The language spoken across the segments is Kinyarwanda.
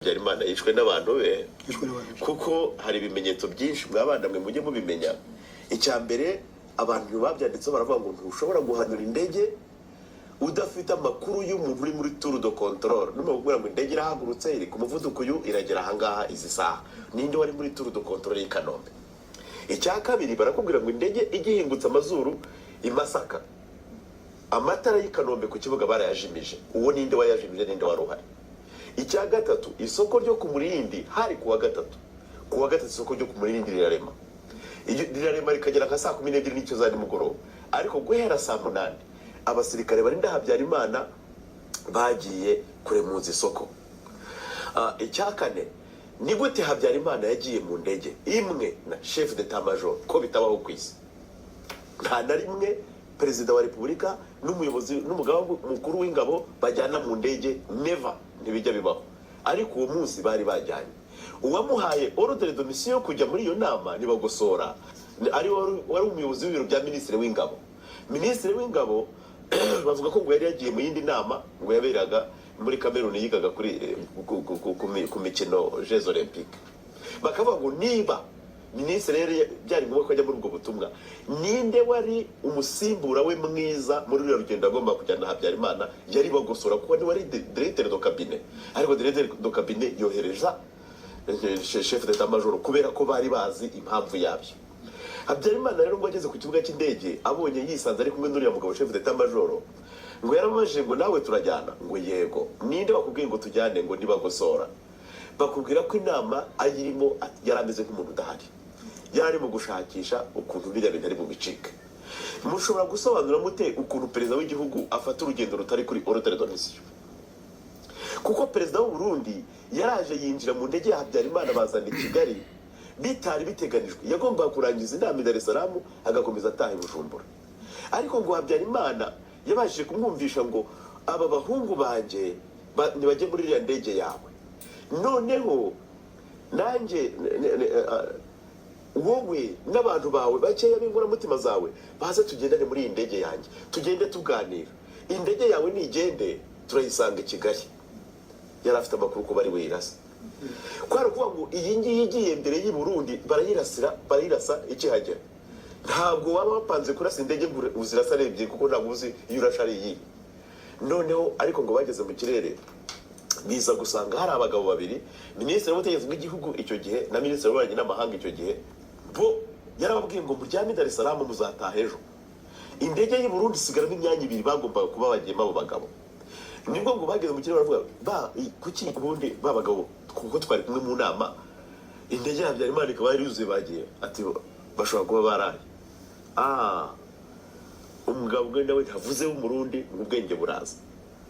Habyarimana yishwe n'abantu be kuko hari ibimenyetso byinshi mwabana mwe mujye mubimenya. Icya mbere abantu babyanditseho baravuga ngo ntushobora guhanura indege udafite amakuru y'umuntu uri muri tour de contrôle. Numa kubwira ngo indege irahagurutse iri ku muvuduko uyu iragera ahangaha izi saha, ninde wari muri tour de contrôle y'i Kanombe. Icya kabiri barakubwira ngo indege igihingutse amazuru i Masaka, amatara y'i Kanombe ku kibuga barayajimije. Uwo ninde wayajimije, ninde wari uhari? Icya gatatu, isoko ryo ku Murindi hari kuwa gatatu isoko ryo ku Murindi rirarema rikagera nka saa 12 n'icyo za nimugoroba, ariko guhera saa 8 abasirikare barinda Habyarimana bagiye kuremuza isoko. Icya kane, ni gute Habyarimana yagiye mu ndege imwe na chef d'état major ko bitabaho kwisi? Nta na rimwe perezida wa repubulika n'umuyobozi n'umugaba mukuru w'ingabo bajyana mu ndege, never, ntibijya bibaho. Ariko uwo munsi bari bajyanye. Uwamuhaye ordre de mission kujya muri iyo nama ni Bagosora, ari wari umuyobozi w'ibiro bya ministre w'ingabo. Ministre w'ingabo bavuga ko ngo yari yagiye mu yindi nama ngo yaberaga muri Cameroon, yigaga kuri ku mikino Jeux Olympiques. Bakavuga ngo niba ministre yari byari ngombwa ko ajya muri ubwo butumwa, ninde wari umusimbura we mwiza muri uru rugendo agomba kujyana Habyarimana? Yari Bagosora, kuko ni wari directeur de cabinet. Ariko directeur de cabinet yohereza chef d'état major kubera ko bari bazi impamvu yabyo. Habyarimana rero ngo ageze ku kibuga cy'indege abonye yisanze ari kumwe n'uriya mugabo chef d'état major, ngo yaramajije ngo nawe turajyana, ngo yego. Ninde bakubwiye ngo tujyane? Ngo ni Bagosora. Bakubwira ko inama ayirimo yarameze nk'umuntu udahari, yari mu gushakisha ukuntu biriya bintu ari mu bicike. Mushobora gusobanura mute ukuntu perezida w'igihugu afata urugendo rutari kuri ordre de mission? Kuko perezida w'u Burundi yaraje yinjira mu ndege ya Habyarimana bazana i Kigali bitari biteganijwe. Yagombaga kurangiza inama i Dar es Salaam agakomeza ataha i Bujumbura, ariko ngo Habyarimana yabashije kumwumvisha ngo aba bahungu banje ntibajye muri iriya ndege yawe, noneho nanjye wowe n'abantu bawe bakeya b'inkoramutima zawe baze tugendane muri iyi ndege yanjye, tugende tuganira. Indege yawe nigende turayisanga i Kigali. Yari afite amakuru ko bari wirasa. Kwari kuvuga ngo iyi ngiyi igiye mbere y'i Burundi barayirasa ikihagera. Ntabwo waba wapanze kurasa indege ngo uzirasa ebyiri, kuko ntabwo uzi iyo urasha ari iyi. Noneho ariko ngo bageze mu kirere biza gusanga hari abagabo babiri, minisitiri w'ubutegetsi bw'igihugu icyo gihe na minisitiri w'ububanyi n'amahanga icyo gihe, bo yarababwiye ngo muryame Dar es Salaam muzataha ejo. Indege y'i Burundi isigaramo imyanya 2 bagombaga kuba bagiyemo abo bagabo. Nibwo ngo bageze mu kirere baravuga kuki ubundi babagabo kuko twari kumwe mu nama indege ya Habyarimana ikaba yari yuzuye bagiye, ati bashobora kuba baraye. Umugabo genda we ntavuze w'umurundi ubwenge buraza,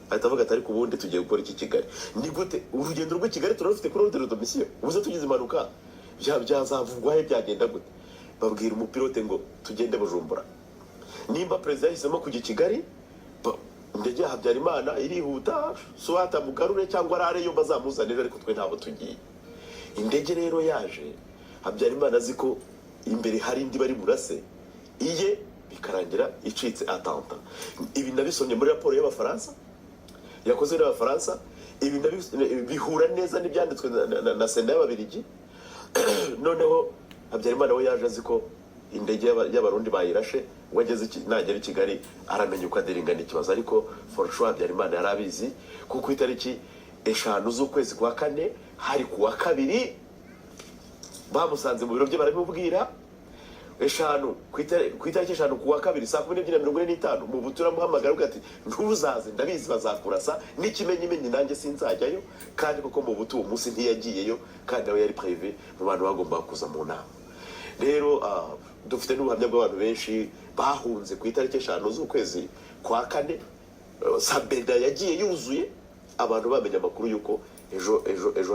atavuga atari ku bundi tugiye gukora iki Kigali. Ni gute urugendo rw'i Kigali turafite kuri ordre de mission? Ubuze tugize impanuka byazavugwa he, byagenda gute? Babwira umupilote ngo tugende Bujumbura. Nimba perezida yahisemo kujya i Kigali, indege ya Habyarimana irihuta, swata mugarure cyangwa arare yo bazamuzanira, ariko twe ntabo tugiye. Indege rero yaje, Habyarimana azi ko imbere hari indi bari burase, iye bikarangira icitse atanta. Ibi nabisomye muri raporo y'Abafaransa yakoze n'Abafaransa, ibi bihura neza n'ibyanditswe na Sena y'Ababiligi. Noneho Habyarimana we yaje azi ko indege y'Abarundi bayirashe, wageze nagera i Kigali aramenya uko aderingana ikibazo. Ariko for sure Habyarimana yarabizi, kuko itariki 5 z'ukwezi kwa 4 hari kuwa 2 bamusanze mu biro bye barabimubwira. 5 ku itariki 5 kuwa 2 saa 12:45 mu butura muhamagara ugati ntuzaze ndabizi bazakurasa n'ikimenyimenyi nanjye sinzajyayo. Kandi koko mu butu umunsi ntiyagiyeyo, kandi nawe yari privé mu bantu bagomba kuza mu nama. Rero dufite n'ubuhamya bw'abantu benshi bahunze ku itariki 5 z'ukwezi kwa 4. Sabeda yagiye yuzuye, abantu bamenya amakuru yuko ejo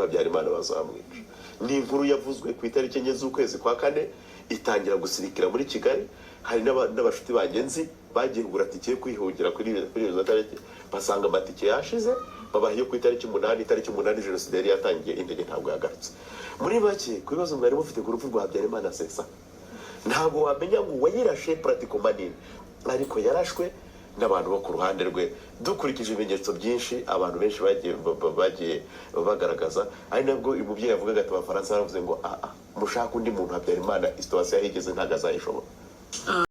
Habyarimana bazamwica. Ni inkuru yavuzwe ku itariki 4 z'ukwezi kwa 4, itangira gusirikira muri Kigali. Hari n'abashuti bagenzi bagiye kugura tike kwihungira kuri izo tariki, basanga amatike yashize, babahiye ku itariki 8 jenoside yari yatangiye, indege ntabwo yagarutse. Muri make ku bibazo mwari mufite ku rupfu rwa Habyarimana sesa, ntabwo wamenya ngo wayirashe pratiquement, ariko yarashwe n'abantu bo ku ruhande rwe dukurikije ibimenyetso byinshi abantu benshi bagiye bagaragaza, ari nabwo uyu mubyeyi yavugaga ati abafaransa baravuze ngo mushaka undi muntu Habyarimana situation yahigeze ntago azayishobora.